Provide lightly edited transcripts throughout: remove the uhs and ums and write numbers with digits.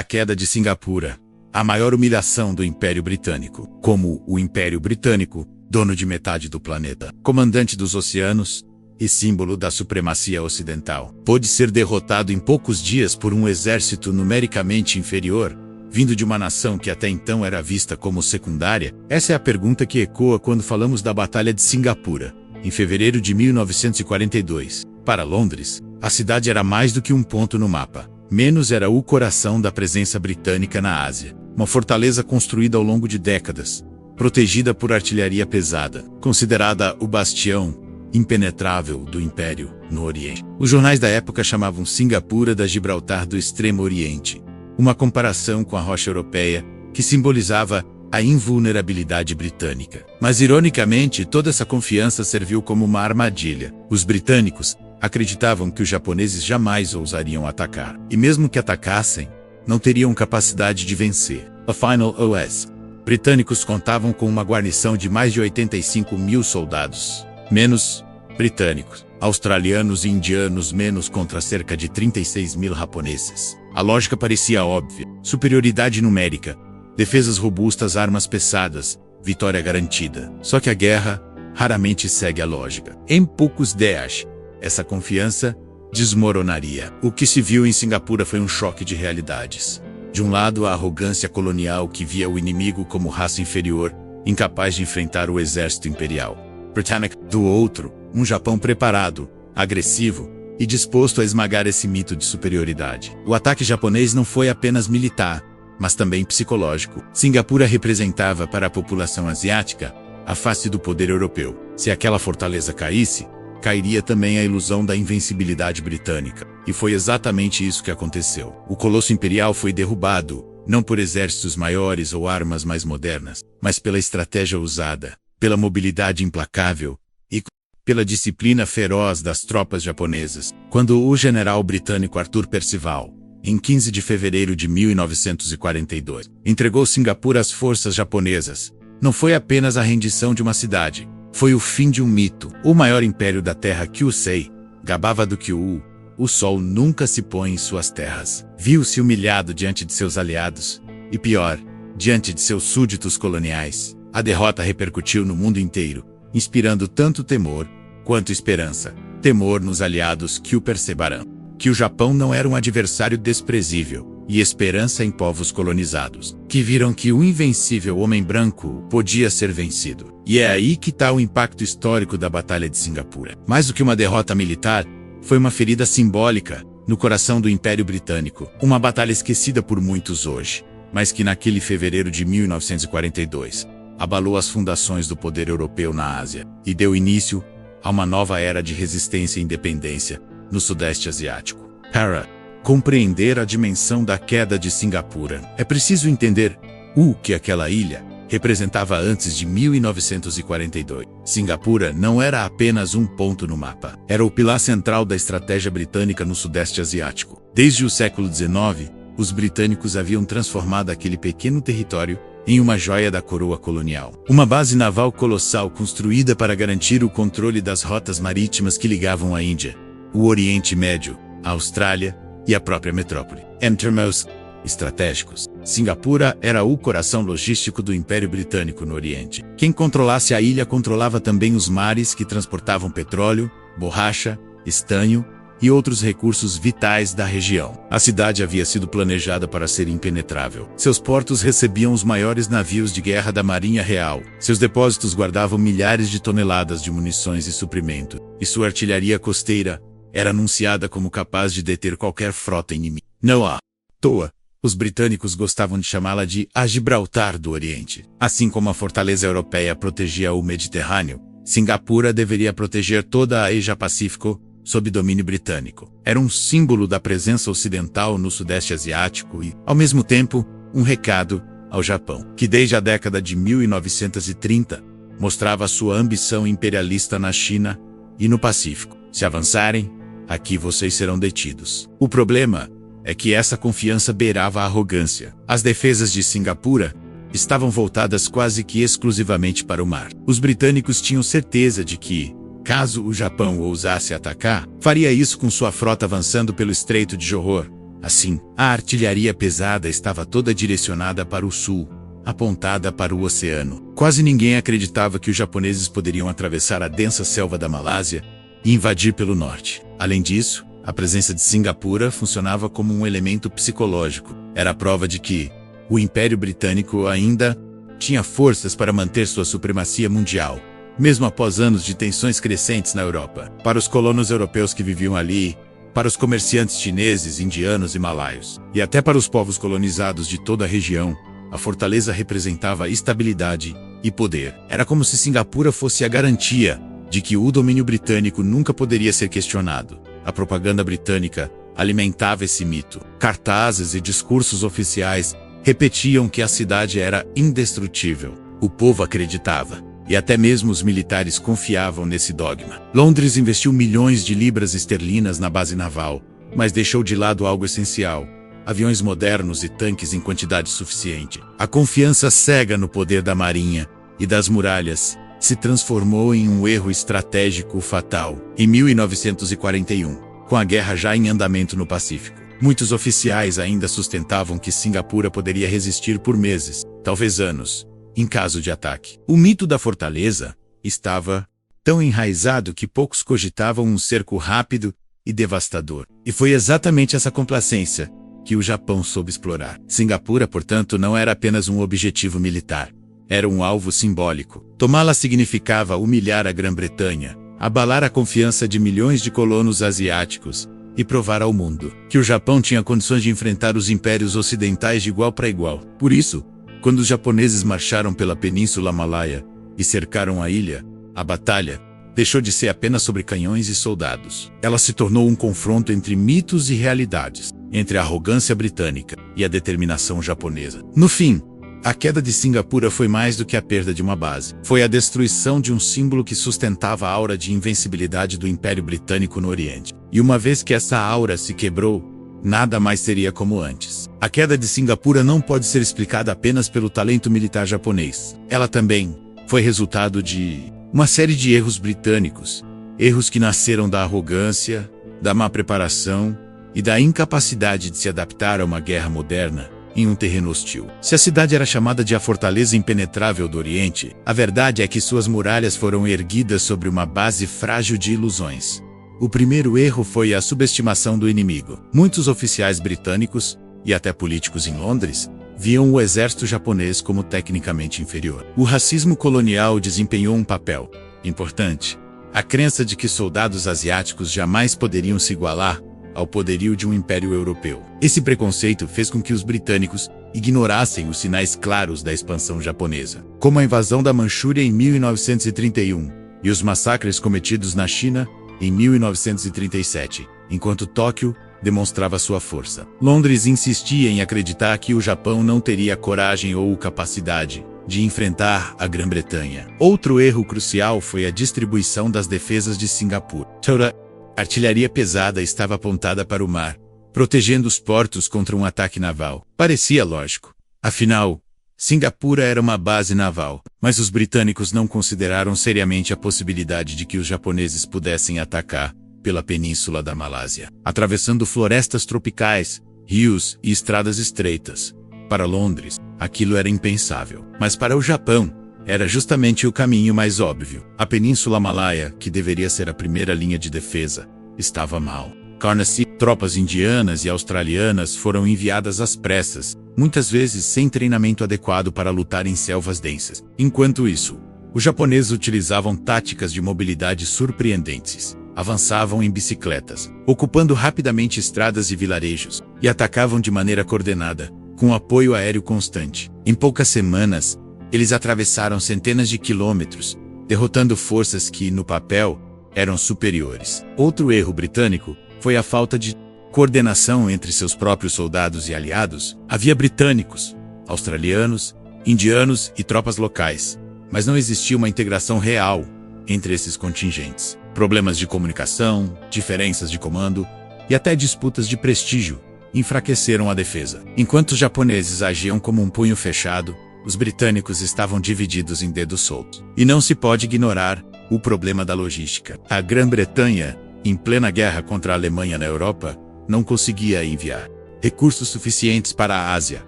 A queda de Singapura, a maior humilhação do Império Britânico. Como o Império Britânico, dono de metade do planeta, comandante dos oceanos e símbolo da supremacia ocidental, pôde ser derrotado em poucos dias por um exército numericamente inferior, vindo de uma nação que até então era vista como secundária? Essa é a pergunta que ecoa quando falamos da Batalha de Singapura, em fevereiro de 1942. Para Londres, a cidade era mais do que um ponto no mapa. Menos era o coração da presença britânica na Ásia. Uma fortaleza construída ao longo de décadas, protegida por artilharia pesada, considerada o bastião impenetrável do Império no Oriente. Os jornais da época chamavam Singapura da Gibraltar do Extremo Oriente, uma comparação com a rocha europeia que simbolizava a invulnerabilidade britânica. Mas, ironicamente, toda essa confiança serviu como uma armadilha. Os britânicos acreditavam que os japoneses jamais ousariam atacar, e mesmo que atacassem, não teriam capacidade de vencer. A Final OS. Britânicos contavam com uma guarnição de mais de 85 mil soldados, menos britânicos, australianos e indianos menos contra cerca de 36 mil japoneses. A lógica parecia óbvia: superioridade numérica, defesas robustas, armas pesadas, vitória garantida. Só que a guerra raramente segue a lógica. Em poucos dias, essa confiança desmoronaria. O que se viu em Singapura foi um choque de realidades. De um lado, a arrogância colonial que via o inimigo como raça inferior, incapaz de enfrentar o exército imperial britânico. Do outro, um Japão preparado, agressivo e disposto a esmagar esse mito de superioridade. O ataque japonês não foi apenas militar, mas também psicológico. Singapura representava para a população asiática a face do poder europeu. Se aquela fortaleza caísse, cairia também a ilusão da invencibilidade britânica. E foi exatamente isso que aconteceu. O colosso imperial foi derrubado, não por exércitos maiores ou armas mais modernas, mas pela estratégia usada, pela mobilidade implacável e pela disciplina feroz das tropas japonesas. Quando o general britânico Arthur Percival, em 15 de fevereiro de 1942, entregou Singapura às forças japonesas, não foi apenas a rendição de uma cidade, foi o fim de um mito. O maior império da terra, Kyusei, gabava do que o sol nunca se põe em suas terras. Viu-se humilhado diante de seus aliados, e pior, diante de seus súditos coloniais. A derrota repercutiu no mundo inteiro, inspirando tanto temor quanto esperança. Temor nos aliados que o perceberão, que o Japão não era um adversário desprezível, e esperança em povos colonizados, que viram que o invencível homem branco podia ser vencido. E é aí que está o impacto histórico da Batalha de Singapura. Mais do que uma derrota militar, foi uma ferida simbólica no coração do Império Britânico. Uma batalha esquecida por muitos hoje, mas que naquele fevereiro de 1942, abalou as fundações do poder europeu na Ásia, e deu início a uma nova era de resistência e independência no Sudeste Asiático. Para compreender a dimensão da queda de Singapura, é preciso entender o que aquela ilha representava antes de 1942. Singapura não era apenas um ponto no mapa. Era o pilar central da estratégia britânica no Sudeste Asiático. Desde o século XIX, os britânicos haviam transformado aquele pequeno território em uma joia da coroa colonial. Uma base naval colossal construída para garantir o controle das rotas marítimas que ligavam a Índia, o Oriente Médio, a Austrália e a própria metrópole. Em termos estratégicos, Singapura era o coração logístico do Império Britânico no Oriente. Quem controlasse a ilha controlava também os mares que transportavam petróleo, borracha, estanho e outros recursos vitais da região. A cidade havia sido planejada para ser impenetrável. Seus portos recebiam os maiores navios de guerra da Marinha Real. Seus depósitos guardavam milhares de toneladas de munições e suprimento. E sua artilharia costeira era anunciada como capaz de deter qualquer frota inimiga. Não à toa, os britânicos gostavam de chamá-la de a Gibraltar do Oriente. Assim como a fortaleza europeia protegia o Mediterrâneo, Singapura deveria proteger toda a Ásia-Pacífico sob domínio britânico. Era um símbolo da presença ocidental no Sudeste Asiático e, ao mesmo tempo, um recado ao Japão, que desde a década de 1930 mostrava sua ambição imperialista na China e no Pacífico. Se avançarem, aqui vocês serão detidos. O problema é que essa confiança beirava a arrogância. As defesas de Singapura estavam voltadas quase que exclusivamente para o mar. Os britânicos tinham certeza de que, caso o Japão ousasse atacar, faria isso com sua frota avançando pelo Estreito de Johor, Assim, a artilharia pesada estava toda direcionada para o sul, apontada para o oceano. Quase ninguém acreditava que os japoneses poderiam atravessar a densa selva da Malásia e invadir pelo norte. Além disso, a presença de Singapura funcionava como um elemento psicológico. Era a prova de que o Império Britânico ainda tinha forças para manter sua supremacia mundial, mesmo após anos de tensões crescentes na Europa. Para os colonos europeus que viviam ali, para os comerciantes chineses, indianos e malaios, e até para os povos colonizados de toda a região, a fortaleza representava estabilidade e poder. Era como se Singapura fosse a garantia de que o domínio britânico nunca poderia ser questionado. A propaganda britânica alimentava esse mito. Cartazes e discursos oficiais repetiam que a cidade era indestrutível. O povo acreditava, e até mesmo os militares confiavam nesse dogma. Londres investiu milhões de libras esterlinas na base naval, mas deixou de lado algo essencial: aviões modernos e tanques em quantidade suficiente. A confiança cega no poder da marinha e das muralhas se transformou em um erro estratégico fatal. Em 1941, com a guerra já em andamento no Pacífico, muitos oficiais ainda sustentavam que Singapura poderia resistir por meses, talvez anos, em caso de ataque. O mito da fortaleza estava tão enraizado que poucos cogitavam um cerco rápido e devastador. E foi exatamente essa complacência que o Japão soube explorar. Singapura, portanto, não era apenas um objetivo militar. Era um alvo simbólico. Tomá-la significava humilhar a Grã-Bretanha, abalar a confiança de milhões de colonos asiáticos e provar ao mundo que o Japão tinha condições de enfrentar os impérios ocidentais de igual para igual. Por isso, quando os japoneses marcharam pela Península Malaya e cercaram a ilha, a batalha deixou de ser apenas sobre canhões e soldados. Ela se tornou um confronto entre mitos e realidades, entre a arrogância britânica e a determinação japonesa. No fim, a queda de Singapura foi mais do que a perda de uma base. Foi a destruição de um símbolo que sustentava a aura de invencibilidade do Império Britânico no Oriente. E uma vez que essa aura se quebrou, nada mais seria como antes. A queda de Singapura não pode ser explicada apenas pelo talento militar japonês. Ela também foi resultado de uma série de erros britânicos. Erros que nasceram da arrogância, da má preparação e da incapacidade de se adaptar a uma guerra moderna em um terreno hostil. Se a cidade era chamada de a fortaleza impenetrável do Oriente, a verdade é que suas muralhas foram erguidas sobre uma base frágil de ilusões. O primeiro erro foi a subestimação do inimigo. Muitos oficiais britânicos, e até políticos em Londres, viam o exército japonês como tecnicamente inferior. O racismo colonial desempenhou um papel importante. A crença de que soldados asiáticos jamais poderiam se igualar ao poderio de um império europeu. Esse preconceito fez com que os britânicos ignorassem os sinais claros da expansão japonesa, como a invasão da Manchúria em 1931 e os massacres cometidos na China em 1937, enquanto Tóquio demonstrava sua força. Londres insistia em acreditar que o Japão não teria coragem ou capacidade de enfrentar a Grã-Bretanha. Outro erro crucial foi a distribuição das defesas de Singapura. Toda a artilharia pesada estava apontada para o mar, protegendo os portos contra um ataque naval. Parecia lógico. Afinal, Singapura era uma base naval, mas os britânicos não consideraram seriamente a possibilidade de que os japoneses pudessem atacar pela península da Malásia, atravessando florestas tropicais, rios e estradas estreitas. Para Londres, aquilo era impensável. Mas para o Japão, era justamente o caminho mais óbvio. A Península Malaya, que deveria ser a primeira linha de defesa, estava mal. Carnacy, tropas indianas e australianas foram enviadas às pressas, muitas vezes sem treinamento adequado para lutar em selvas densas. Enquanto isso, os japoneses utilizavam táticas de mobilidade surpreendentes. Avançavam em bicicletas, ocupando rapidamente estradas e vilarejos, e atacavam de maneira coordenada, com apoio aéreo constante. Em poucas semanas, eles atravessaram centenas de quilômetros, derrotando forças que, no papel, eram superiores. Outro erro britânico foi a falta de coordenação entre seus próprios soldados e aliados. Havia britânicos, australianos, indianos e tropas locais, mas não existia uma integração real entre esses contingentes. Problemas de comunicação, diferenças de comando e até disputas de prestígio enfraqueceram a defesa. Enquanto os japoneses agiam como um punho fechado, os britânicos estavam divididos em dedos soltos. E não se pode ignorar o problema da logística. A Grã-Bretanha, em plena guerra contra a Alemanha na Europa, não conseguia enviar recursos suficientes para a Ásia.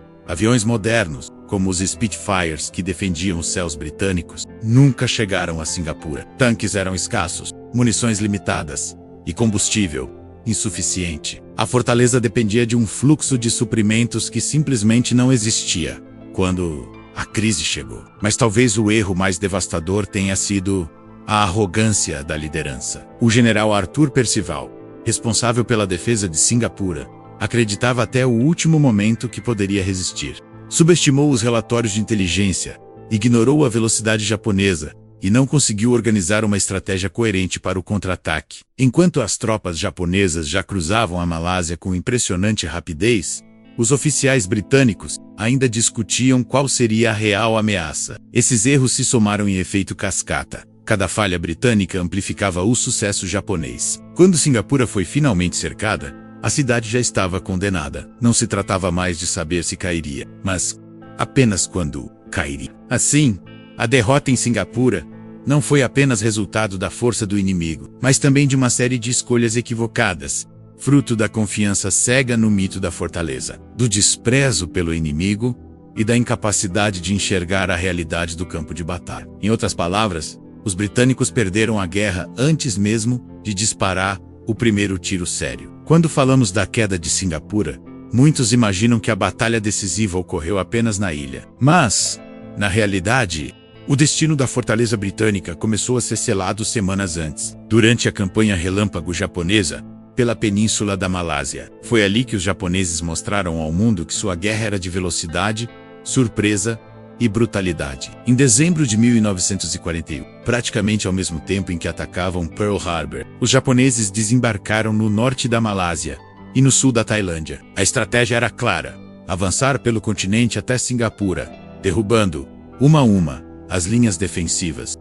Aviões modernos, como os Spitfires que defendiam os céus britânicos, nunca chegaram a Singapura. Tanques eram escassos, munições limitadas e combustível insuficiente. A fortaleza dependia de um fluxo de suprimentos que simplesmente não existia quando a crise chegou. Mas talvez o erro mais devastador tenha sido a arrogância da liderança. O general Arthur Percival, responsável pela defesa de Singapura, acreditava até o último momento que poderia resistir. Subestimou os relatórios de inteligência, ignorou a velocidade japonesa e não conseguiu organizar uma estratégia coerente para o contra-ataque. Enquanto as tropas japonesas já cruzavam a Malásia com impressionante rapidez, os oficiais britânicos ainda discutiam qual seria a real ameaça. Esses erros se somaram em efeito cascata. Cada falha britânica amplificava o sucesso japonês. Quando Singapura foi finalmente cercada, a cidade já estava condenada. Não se tratava mais de saber se cairia, mas apenas quando cairia. Assim, a derrota em Singapura não foi apenas resultado da força do inimigo, mas também de uma série de escolhas equivocadas, fruto da confiança cega no mito da fortaleza, do desprezo pelo inimigo e da incapacidade de enxergar a realidade do campo de batalha. Em outras palavras, os britânicos perderam a guerra antes mesmo de disparar o primeiro tiro sério. Quando falamos da queda de Singapura, muitos imaginam que a batalha decisiva ocorreu apenas na ilha. Mas, na realidade, o destino da fortaleza britânica começou a ser selado semanas antes, durante a campanha relâmpago japonesa pela península da Malásia. Foi ali que os japoneses mostraram ao mundo que sua guerra era de velocidade, surpresa e brutalidade. Em dezembro de 1941, praticamente ao mesmo tempo em que atacavam Pearl Harbor, os japoneses desembarcaram no norte da Malásia e no sul da Tailândia. A estratégia era clara: avançar pelo continente até Singapura, derrubando, uma a uma, as linhas defensivas.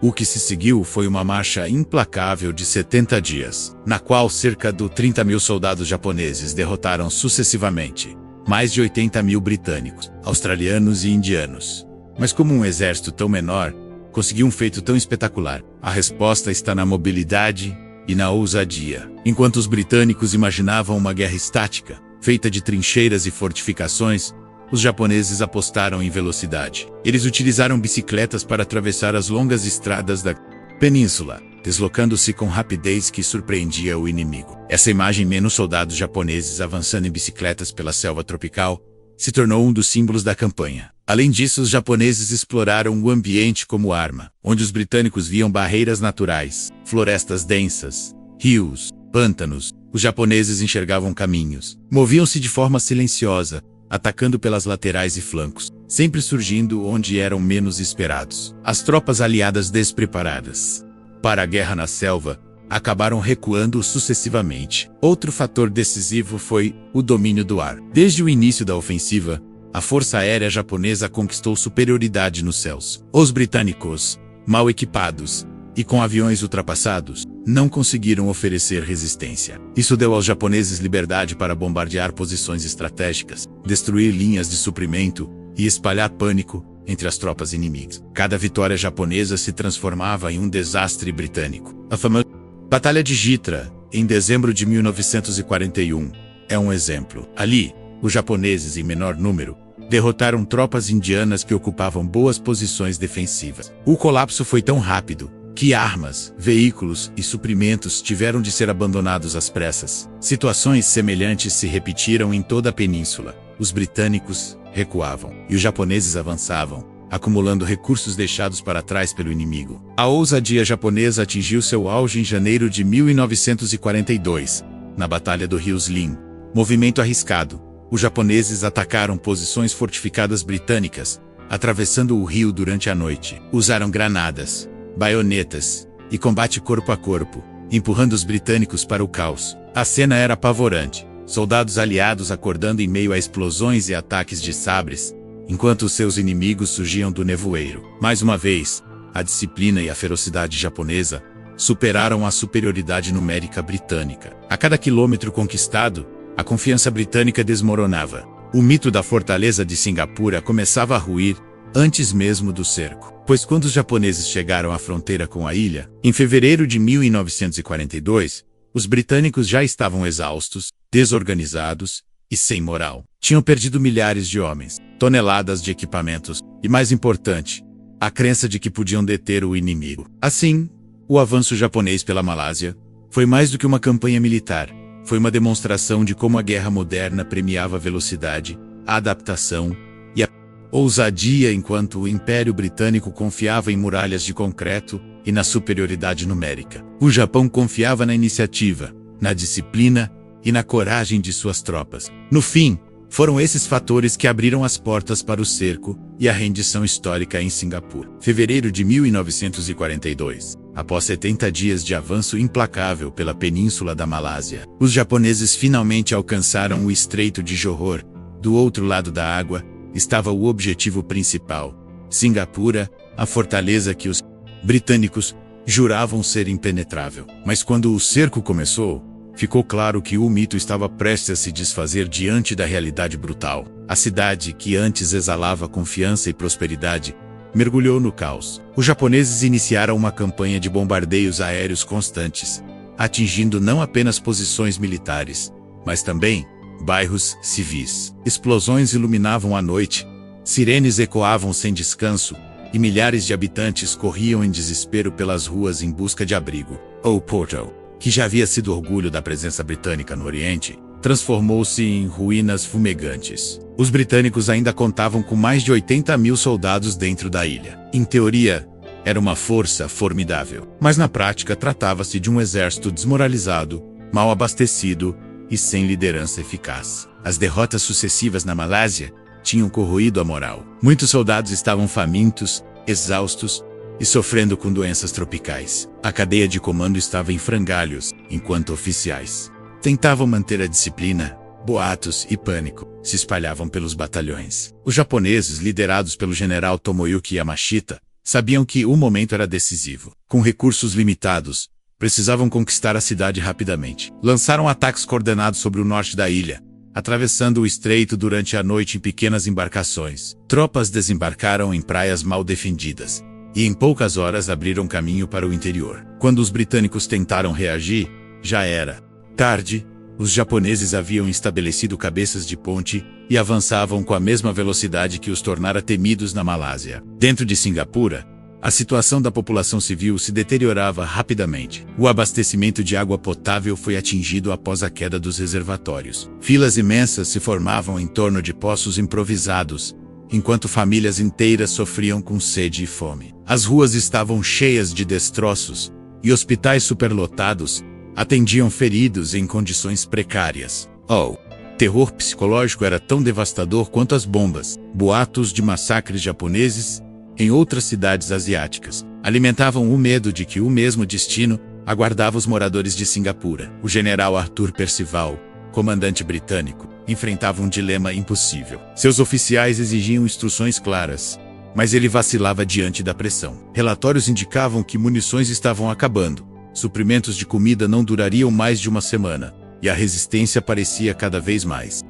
O que se seguiu foi uma marcha implacável de 70 dias, na qual cerca de 30 mil soldados japoneses derrotaram sucessivamente mais de 80 mil britânicos, australianos e indianos. Mas como um exército tão menor conseguiu um feito tão espetacular? A resposta está na mobilidade e na ousadia. Enquanto os britânicos imaginavam uma guerra estática, feita de trincheiras e fortificações, os japoneses apostaram em velocidade. Eles utilizaram bicicletas para atravessar as longas estradas da península, deslocando-se com rapidez que surpreendia o inimigo. Essa imagem, menos soldados japoneses avançando em bicicletas pela selva tropical, se tornou um dos símbolos da campanha. Além disso, os japoneses exploraram o ambiente como arma, onde os britânicos viam barreiras naturais, florestas densas, rios, pântanos. Os japoneses enxergavam caminhos. Moviam-se de forma silenciosa, atacando pelas laterais e flancos, sempre surgindo onde eram menos esperados. As tropas aliadas despreparadas para a guerra na selva acabaram recuando sucessivamente. Outro fator decisivo foi o domínio do ar. Desde o início da ofensiva, a força aérea japonesa conquistou superioridade nos céus. Os britânicos, mal equipados e com aviões ultrapassados, não conseguiram oferecer resistência. Isso deu aos japoneses liberdade para bombardear posições estratégicas, destruir linhas de suprimento e espalhar pânico entre as tropas inimigas. Cada vitória japonesa se transformava em um desastre britânico. A famosa Batalha de Jitra, em dezembro de 1941, é um exemplo. Ali, os japoneses, em menor número, derrotaram tropas indianas que ocupavam boas posições defensivas. O colapso foi tão rápido que armas, veículos e suprimentos tiveram de ser abandonados às pressas. Situações semelhantes se repetiram em toda a península. Os britânicos recuavam e os japoneses avançavam, acumulando recursos deixados para trás pelo inimigo. A ousadia japonesa atingiu seu auge em janeiro de 1942, na Batalha do rio Slim. Movimento arriscado. Os japoneses atacaram posições fortificadas britânicas, atravessando o rio durante a noite. Usaram granadas, baionetas e combate corpo a corpo, empurrando os britânicos para o caos. A cena era apavorante. Soldados aliados acordando em meio a explosões e ataques de sabres, enquanto os seus inimigos surgiam do nevoeiro. Mais uma vez, a disciplina e a ferocidade japonesa superaram a superioridade numérica britânica. A cada quilômetro conquistado, a confiança britânica desmoronava. O mito da fortaleza de Singapura começava a ruir antes mesmo do cerco, pois quando os japoneses chegaram à fronteira com a ilha, em fevereiro de 1942, os britânicos já estavam exaustos, desorganizados e sem moral. Tinham perdido milhares de homens, toneladas de equipamentos e, mais importante, a crença de que podiam deter o inimigo. Assim, o avanço japonês pela Malásia foi mais do que uma campanha militar. Foi uma demonstração de como a guerra moderna premiava a velocidade, a adaptação e a ousadia, enquanto o Império Britânico confiava em muralhas de concreto e na superioridade numérica. O Japão confiava na iniciativa, na disciplina e na coragem de suas tropas. No fim, foram esses fatores que abriram as portas para o cerco e a rendição histórica em Singapura. Fevereiro de 1942. Após 70 dias de avanço implacável pela península da Malásia, os japoneses finalmente alcançaram o Estreito de Johor. Do outro lado da água estava o objetivo principal: Singapura, a fortaleza que os britânicos juravam ser impenetrável. Mas quando o cerco começou, ficou claro que o mito estava prestes a se desfazer diante da realidade brutal. A cidade, que antes exalava confiança e prosperidade, mergulhou no caos. Os japoneses iniciaram uma campanha de bombardeios aéreos constantes, atingindo não apenas posições militares, mas também bairros civis. Explosões iluminavam a noite, sirenes ecoavam sem descanso, e milhares de habitantes corriam em desespero pelas ruas em busca de abrigo. O Portal, que já havia sido orgulho da presença britânica no Oriente, transformou-se em ruínas fumegantes. Os britânicos ainda contavam com mais de 80 mil soldados dentro da ilha. Em teoria, era uma força formidável, mas na prática tratava-se de um exército desmoralizado, mal abastecido e sem liderança eficaz. As derrotas sucessivas na Malásia tinham corroído a moral. Muitos soldados estavam famintos, exaustos e sofrendo com doenças tropicais. A cadeia de comando estava em frangalhos, enquanto oficiais tentavam manter a disciplina. Boatos e pânico se espalhavam pelos batalhões. Os japoneses, liderados pelo general Tomoyuki Yamashita, sabiam que o momento era decisivo. Com recursos limitados, precisavam conquistar a cidade rapidamente. Lançaram ataques coordenados sobre o norte da ilha, atravessando o estreito durante a noite em pequenas embarcações. Tropas desembarcaram em praias mal defendidas e em poucas horas abriram caminho para o interior. Quando os britânicos tentaram reagir, já era tarde. Os japoneses haviam estabelecido cabeças de ponte e avançavam com a mesma velocidade que os tornara temidos na Malásia. Dentro de Singapura, a situação da população civil se deteriorava rapidamente. O abastecimento de água potável foi atingido após a queda dos reservatórios. Filas imensas se formavam em torno de poços improvisados, enquanto famílias inteiras sofriam com sede e fome. As ruas estavam cheias de destroços, e hospitais superlotados atendiam feridos em condições precárias. O terror psicológico era tão devastador quanto as bombas. Boatos de massacres japoneses em outras cidades asiáticas alimentavam o medo de que o mesmo destino aguardava os moradores de Singapura. O general Arthur Percival, comandante britânico, enfrentava um dilema impossível. Seus oficiais exigiam instruções claras, mas ele vacilava diante da pressão. Relatórios indicavam que munições estavam acabando, suprimentos de comida não durariam mais de uma semana, e a resistência parecia cada vez mais.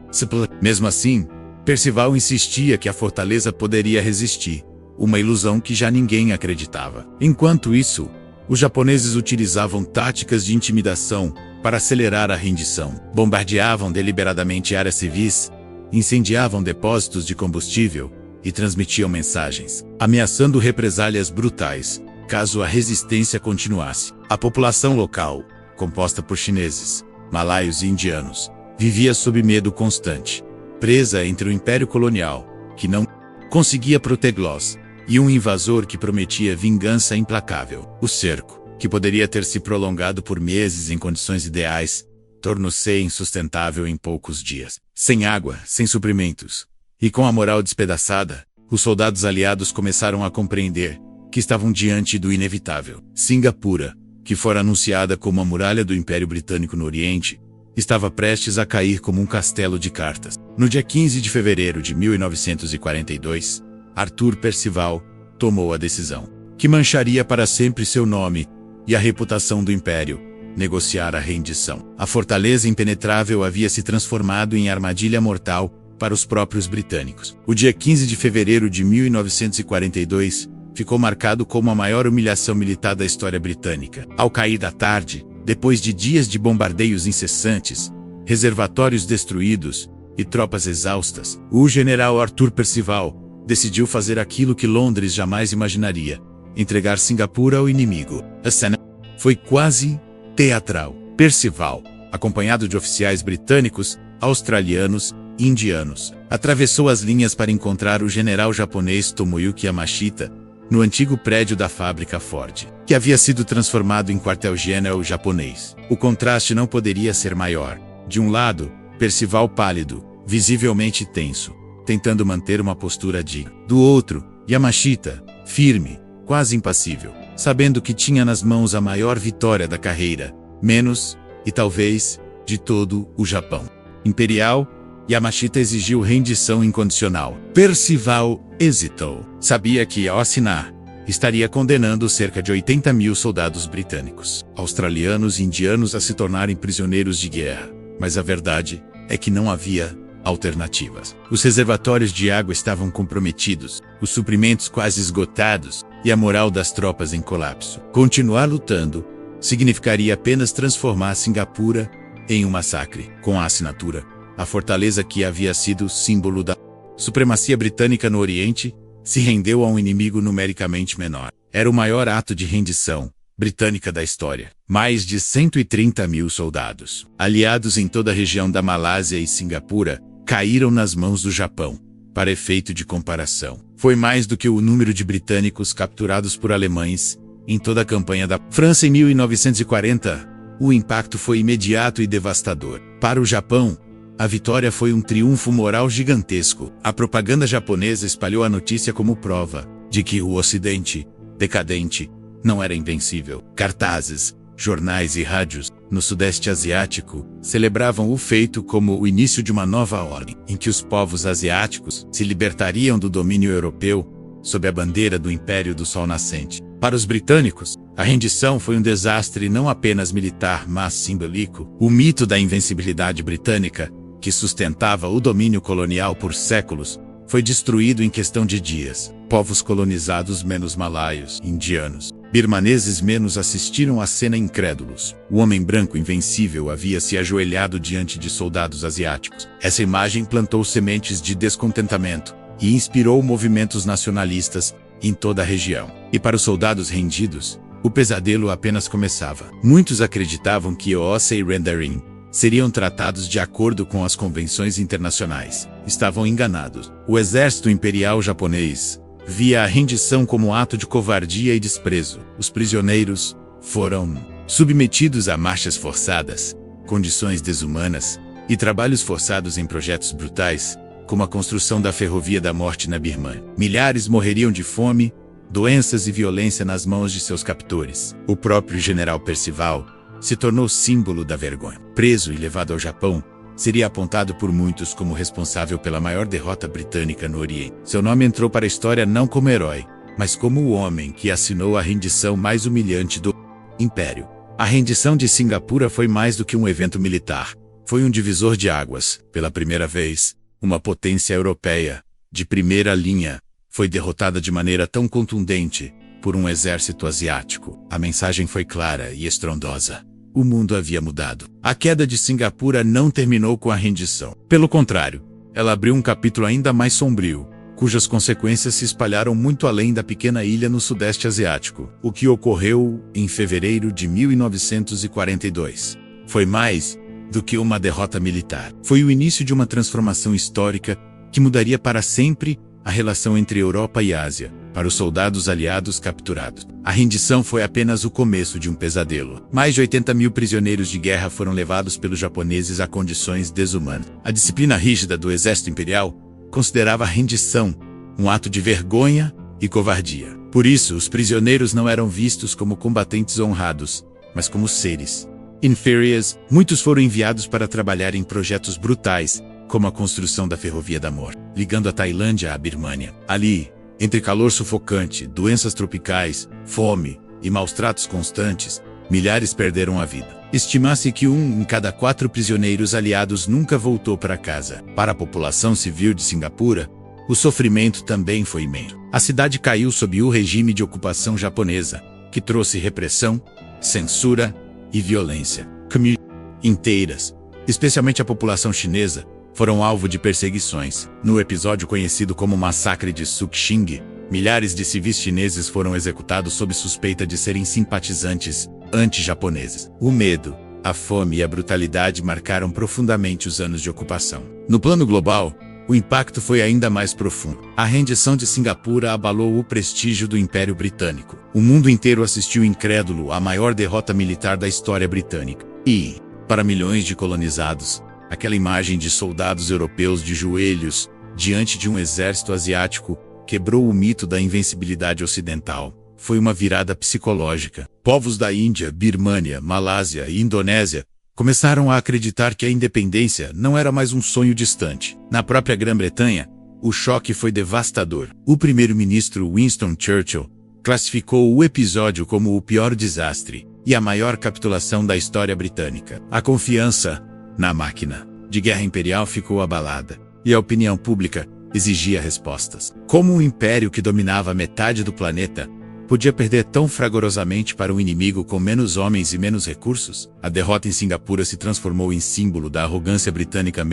Mesmo assim, Percival insistia que a fortaleza poderia resistir, uma ilusão que já ninguém acreditava. Enquanto isso, os japoneses utilizavam táticas de intimidação para acelerar a rendição. Bombardeavam deliberadamente áreas civis, incendiavam depósitos de combustível e transmitiam mensagens, ameaçando represálias brutais caso a resistência continuasse. A população local, composta por chineses, malaios e indianos, vivia sob medo constante, presa entre o império colonial, que não conseguia protegê-los, e um invasor que prometia vingança implacável. O cerco, que poderia ter se prolongado por meses em condições ideais, tornou-se insustentável em poucos dias. Sem água, sem suprimentos, e com a moral despedaçada, os soldados aliados começaram a compreender que estavam diante do inevitável. Singapura, que fora anunciada como a muralha do Império Britânico no Oriente, estava prestes a cair como um castelo de cartas. No dia 15 de fevereiro de 1942, Arthur Percival tomou a decisão, que mancharia para sempre seu nome e a reputação do Império: negociar a rendição. A fortaleza impenetrável havia se transformado em armadilha mortal para os próprios britânicos. O dia 15 de fevereiro de 1942 ficou marcado como a maior humilhação militar da história britânica. Ao cair da tarde, depois de dias de bombardeios incessantes, reservatórios destruídos e tropas exaustas, o general Arthur Percival decidiu fazer aquilo que Londres jamais imaginaria: entregar Singapura ao inimigo. A cena foi quase teatral. Percival, acompanhado de oficiais britânicos, australianos e indianos, atravessou as linhas para encontrar o general japonês Tomoyuki Yamashita no antigo prédio da fábrica Ford, que havia sido transformado em quartel-general japonês. O contraste não poderia ser maior. De um lado, Percival pálido, visivelmente tenso, tentando manter uma postura digna. Do outro, Yamashita, firme, quase impassível, sabendo que tinha nas mãos a maior vitória da carreira, menos, e talvez, de todo o Japão imperial. Yamashita exigiu rendição incondicional. Percival hesitou. Sabia que, ao assinar, estaria condenando cerca de 80.000 soldados britânicos, australianos e indianos a se tornarem prisioneiros de guerra. Mas a verdade é que não havia alternativas. Os reservatórios de água estavam comprometidos, os suprimentos quase esgotados e a moral das tropas em colapso. Continuar lutando significaria apenas transformar Singapura em um massacre. Com a assinatura, a fortaleza que havia sido símbolo da supremacia britânica no Oriente se rendeu a um inimigo numericamente menor. Era o maior ato de rendição britânica da história. Mais de 130.000 soldados, aliados em toda a região da Malásia e Singapura, caíram nas mãos do Japão. Para efeito de comparação, foi mais do que o número de britânicos capturados por alemães em toda a campanha da França em 1940. O impacto foi imediato e devastador. Para o Japão, a vitória foi um triunfo moral gigantesco. A propaganda japonesa espalhou a notícia como prova de que o Ocidente, decadente, não era invencível. Cartazes, jornais e rádios no Sudeste Asiático celebravam o feito como o início de uma nova ordem, em que os povos asiáticos se libertariam do domínio europeu sob a bandeira do Império do Sol Nascente. Para os britânicos, a rendição foi um desastre não apenas militar, mas simbólico. O mito da invencibilidade britânica, que sustentava o domínio colonial por séculos, foi destruído em questão de dias. Povos colonizados menos malaios, indianos, birmaneses menos assistiram à cena incrédulos. O homem branco invencível havia se ajoelhado diante de soldados asiáticos. Essa imagem plantou sementes de descontentamento e inspirou movimentos nacionalistas em toda a região. E para os soldados rendidos, o pesadelo apenas começava. Muitos acreditavam que Osa e Rendarin seriam tratados de acordo com as convenções internacionais. Estavam enganados. O exército imperial japonês via a rendição como ato de covardia e desprezo. Os prisioneiros foram submetidos a marchas forçadas, condições desumanas e trabalhos forçados em projetos brutais, como a construção da Ferrovia da Morte na Birmânia. Milhares morreriam de fome, doenças e violência nas mãos de seus captores. O próprio general Percival se tornou símbolo da vergonha. Preso e levado ao Japão, seria apontado por muitos como responsável pela maior derrota britânica no Oriente. Seu nome entrou para a história não como herói, mas como o homem que assinou a rendição mais humilhante do Império. A rendição de Singapura foi mais do que um evento militar. Foi um divisor de águas. Pela primeira vez, uma potência europeia, de primeira linha, foi derrotada de maneira tão contundente por um exército asiático. A mensagem foi clara e estrondosa. O mundo havia mudado. A queda de Singapura não terminou com a rendição. Pelo contrário, ela abriu um capítulo ainda mais sombrio, cujas consequências se espalharam muito além da pequena ilha no Sudeste Asiático. O que ocorreu em fevereiro de 1942 foi mais do que uma derrota militar. Foi o início de uma transformação histórica que mudaria para sempre a relação entre Europa e Ásia. Para os soldados aliados capturados, a rendição foi apenas o começo de um pesadelo. Mais de 80.000 prisioneiros de guerra foram levados pelos japoneses a condições desumanas. A disciplina rígida do exército imperial considerava a rendição um ato de vergonha e covardia. Por isso, os prisioneiros não eram vistos como combatentes honrados, mas como seres inferiores. Muitos foram enviados para trabalhar em projetos brutais, como a construção da Ferrovia da Morte, ligando a Tailândia à Birmânia. Ali, entre calor sufocante, doenças tropicais, fome e maus-tratos constantes, milhares perderam a vida. Estima-se que 1 em cada 4 prisioneiros aliados nunca voltou para casa. Para a população civil de Singapura, o sofrimento também foi imenso. A cidade caiu sob o regime de ocupação japonesa, que trouxe repressão, censura e violência. Comunidades inteiras, especialmente a população chinesa, foram alvo de perseguições. No episódio conhecido como Massacre de Suqing, milhares de civis chineses foram executados sob suspeita de serem simpatizantes anti-japoneses. O medo, a fome e a brutalidade marcaram profundamente os anos de ocupação. No plano global, o impacto foi ainda mais profundo. A rendição de Singapura abalou o prestígio do Império Britânico. O mundo inteiro assistiu incrédulo à maior derrota militar da história britânica. E, para milhões de colonizados, aquela imagem de soldados europeus de joelhos diante de um exército asiático quebrou o mito da invencibilidade ocidental. Foi uma virada psicológica. Povos da Índia, Birmânia, Malásia e Indonésia começaram a acreditar que a independência não era mais um sonho distante. Na própria Grã-Bretanha, o choque foi devastador. O primeiro-ministro Winston Churchill classificou o episódio como o pior desastre e a maior capitulação da história britânica. A confiança na máquina de guerra imperial ficou abalada, e a opinião pública exigia respostas. Como um império que dominava metade do planeta podia perder tão fragorosamente para um inimigo com menos homens e menos recursos? A derrota em Singapura se transformou em símbolo da arrogância britânica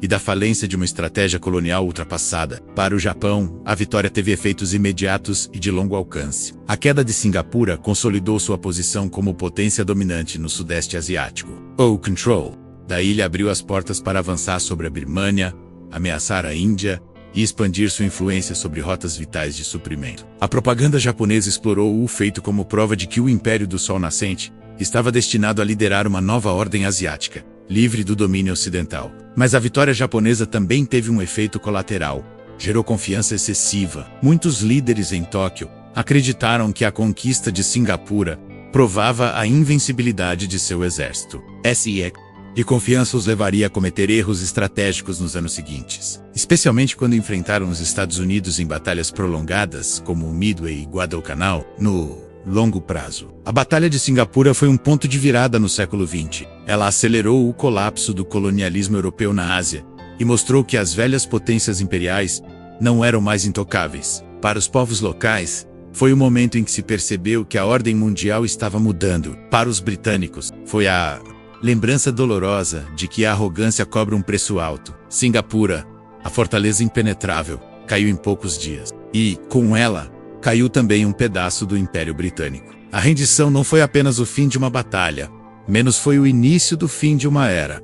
e da falência de uma estratégia colonial ultrapassada. Para o Japão, a vitória teve efeitos imediatos e de longo alcance. A queda de Singapura consolidou sua posição como potência dominante no Sudeste Asiático. O control da ilha abriu as portas para avançar sobre a Birmânia, ameaçar a Índia e expandir sua influência sobre rotas vitais de suprimento. A propaganda japonesa explorou o feito como prova de que o Império do Sol Nascente estava destinado a liderar uma nova ordem asiática, livre do domínio ocidental. Mas a vitória japonesa também teve um efeito colateral. Gerou confiança excessiva. Muitos líderes em Tóquio acreditaram que a conquista de Singapura provava a invencibilidade de seu exército. E confiança os levaria a cometer erros estratégicos nos anos seguintes, especialmente quando enfrentaram os Estados Unidos em batalhas prolongadas, como o Midway e Guadalcanal, no longo prazo. A Batalha de Singapura foi um ponto de virada no século XX. Ela acelerou o colapso do colonialismo europeu na Ásia e mostrou que as velhas potências imperiais não eram mais intocáveis. Para os povos locais, foi o momento em que se percebeu que a ordem mundial estava mudando. Para os britânicos, foi a lembrança dolorosa de que a arrogância cobra um preço alto. Singapura, a fortaleza impenetrável, caiu em poucos dias. E, com ela, caiu também um pedaço do Império Britânico. A rendição não foi apenas o fim de uma batalha, menos foi o início do fim de uma era.